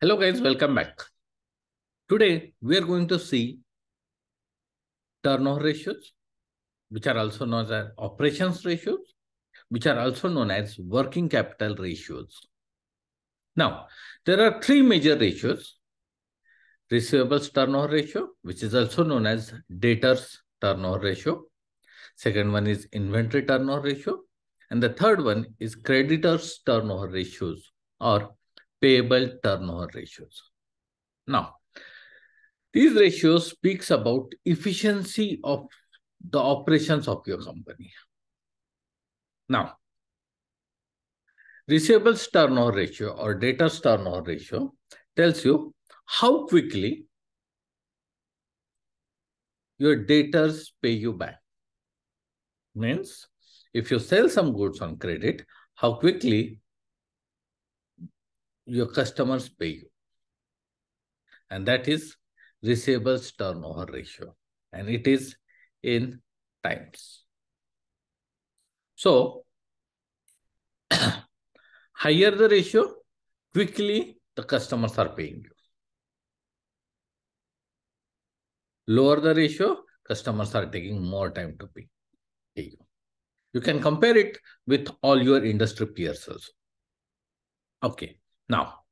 Hello guys, welcome back. Today we are going to see turnover ratios, which are also known as operations ratios, which are also known as working capital ratios. Now, there are three major ratios: receivables turnover ratio, which is also known as debtors turnover ratio. Second one is inventory turnover ratio. And the third one is creditors turnover ratios or payable turnover ratios. Now, these ratios speaks about efficiency of the operations of your company. Now, receivables turnover ratio or debtors turnover ratio tells you how quickly your debtors pay you back. Means if you sell some goods on credit, how quickly your customers pay you. And that is receivables turnover ratio. And it is in times. So, higher the ratio, quickly the customers are paying you. Lower the ratio, customers are taking more time to pay you. You can compare it with all your industry peers also. Okay, now,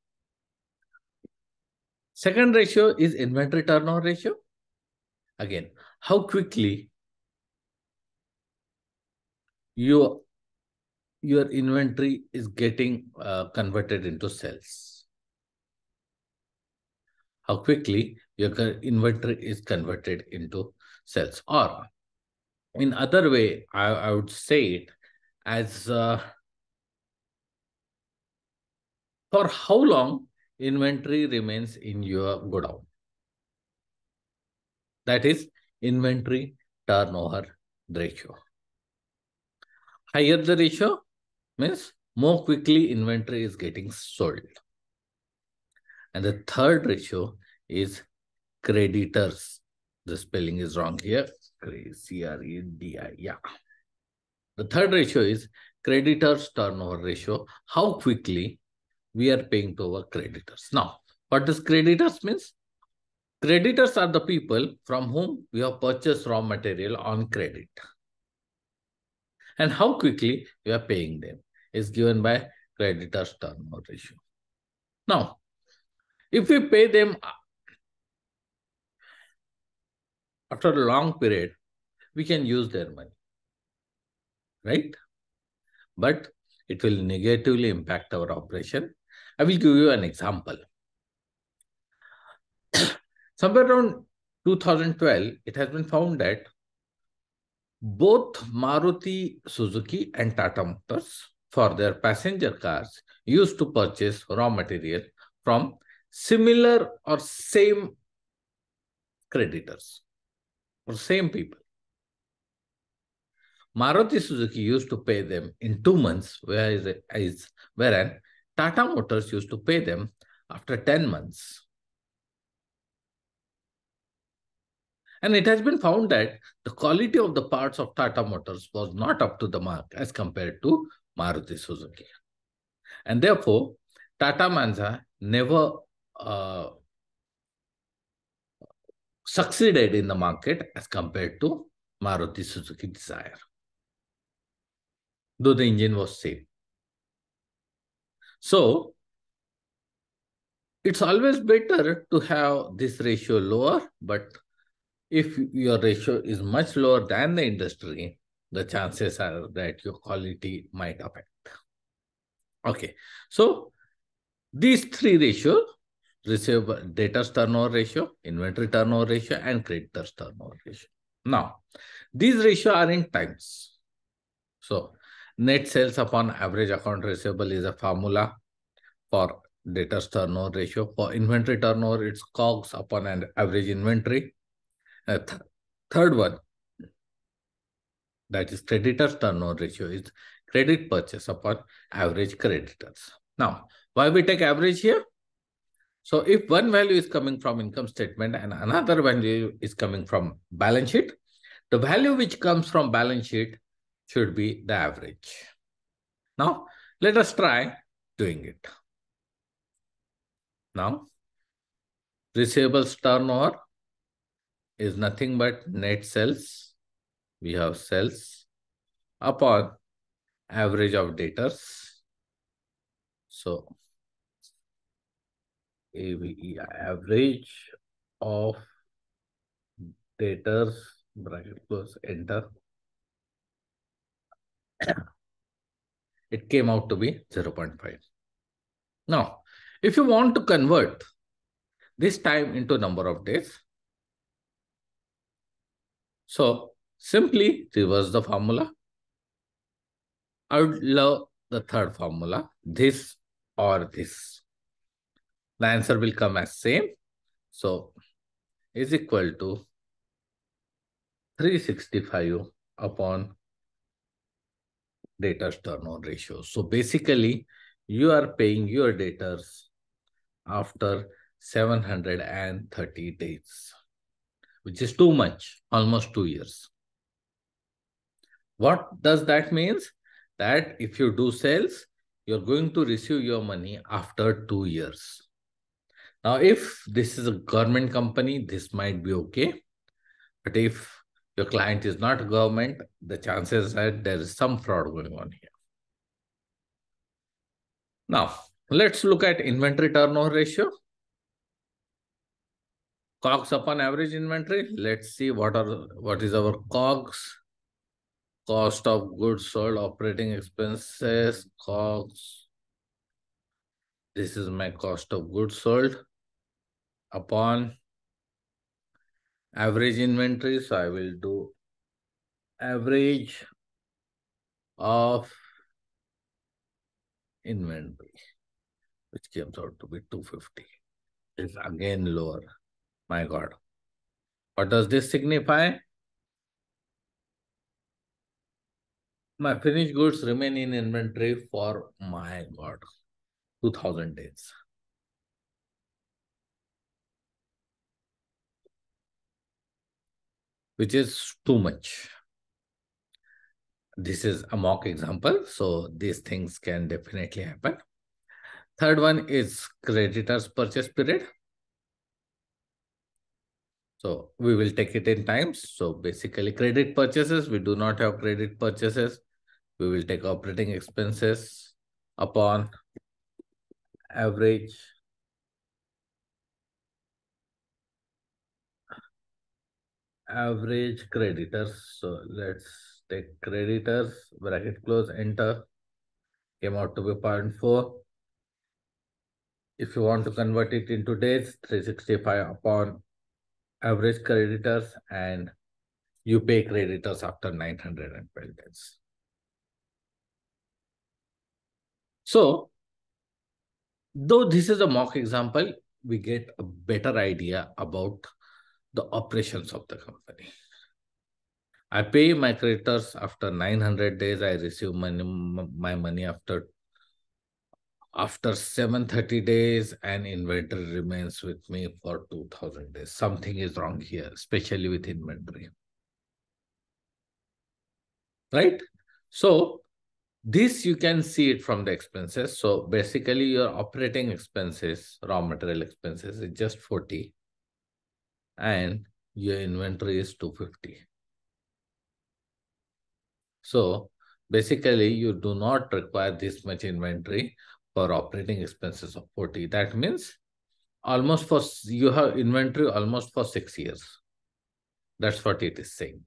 second ratio is inventory turnover ratio. Again, how quickly your inventory is getting converted into sales. How quickly your inventory is converted into sales. Or in other way, I would say it as for how long inventory remains in your godown. That is inventory turnover ratio. Higher the ratio means more quickly inventory is getting sold. And the third ratio is creditors. The spelling is wrong here. C-R-E-D-I. Yeah. The third ratio is creditors turnover ratio. How quickly we are paying to our creditors. Now, what does creditors means? Creditors are the people from whom we have purchased raw material on credit. And how quickly we are paying them is given by creditors turnover ratio. Now, if we pay them after a long period, we can use their money, right? But it will negatively impact our operation. I will give you an example. Somewhere around 2012, it has been found that both Maruti Suzuki and Tata Motors, for their passenger cars, used to purchase raw material from similar or same creditors or same people. Maruti Suzuki used to pay them in 2 months, whereas Tata Motors used to pay them after 10 months. And it has been found that the quality of the parts of Tata Motors was not up to the mark as compared to Maruti Suzuki. And therefore, Tata Manza never succeeded in the market as compared to Maruti Suzuki Dzire, though the engine was same. So, it's always better to have this ratio lower, but if your ratio is much lower than the industry, the chances are that your quality might affect. Okay, so these three ratios, debtors turnover ratio, inventory turnover ratio, and creditors turnover ratio. Now, these ratios are in times. So, net sales upon average account receivable is a formula for debtors turnover ratio. For inventory turnover, it's COGS upon an average inventory. Third one, that is creditors turnover ratio, is credit purchase upon average creditors. Now, why we take average here? So if one value is coming from income statement and another value is coming from balance sheet, the value which comes from balance sheet should be the average. Now, let us try doing it. Now, receivables turnover is nothing but net sales. We have sales upon average of debtors. So, average of debtors, bracket close, enter. It came out to be 0.5. Now, if you want to convert this time into number of days, so simply reverse the formula. I would love the third formula, this or this. The answer will come as same. So is equal to 365 upon debtors turnover ratio. So basically, you are paying your debtors after 730 days, which is too much, almost 2 years. What does that mean? That if you do sales, you're going to receive your money after 2 years. Now, if this is a government company, this might be okay. But if your client is not government, the chances are there is some fraud going on here. Now, let's look at inventory turnover ratio. COGS upon average inventory. Let's see what is our COGS. Cost of goods sold, operating expenses, COGS. This is my cost of goods sold upon average inventory. So I will do average of inventory, which comes out to be 250. It's again lower. My God. What does this signify? My finished goods remain in inventory for, my God, 2000 days. Which is too much. This is a mock example, so these things can definitely happen. Third one is creditors purchase period. So we will take it in times. So basically credit purchases, we do not have credit purchases. We will take operating expenses upon average creditors. So let's take creditors, bracket close, enter. Came out to be 0.4. If you want to convert it into days, 365 upon average creditors, and you pay creditors after 912 days. So, though this is a mock example, we get a better idea about the operations of the company. I pay my creditors after 900 days. I receive my money after 730 days, and inventory remains with me for 2000 days. Something is wrong here, especially with inventory. Right? So this you can see it from the expenses. So basically your operating expenses, raw material expenses is just 40 and your inventory is 250. So basically you do not require this much inventory for operating expenses of 40. That means almost you have inventory almost for 6 years. That's what it is saying.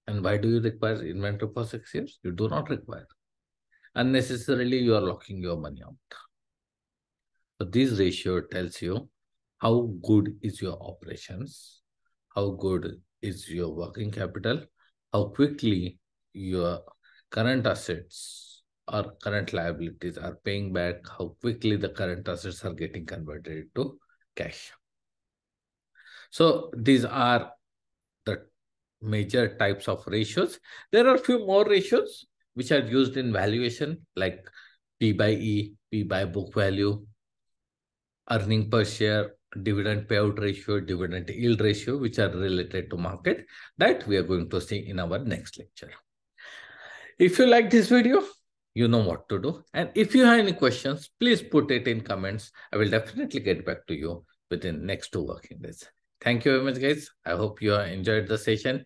And why do you require inventory for 6 years? You do not require. Unnecessarily, you are locking your money out. So this ratio tells you how good is your operations, how good is your working capital, how quickly your current assets or current liabilities are paying back, how quickly the current assets are getting converted to cash. So these are the major types of ratios. There are a few more ratios which are used in valuation, like P by E, P by book value, earning per share, dividend payout ratio, dividend yield ratio, which are related to market, that we are going to see in our next lecture. If you like this video, you know what to do. And if you have any questions, please put it in comments. I will definitely get back to you within next 2 working days. Thank you very much, guys. I hope you enjoyed the session.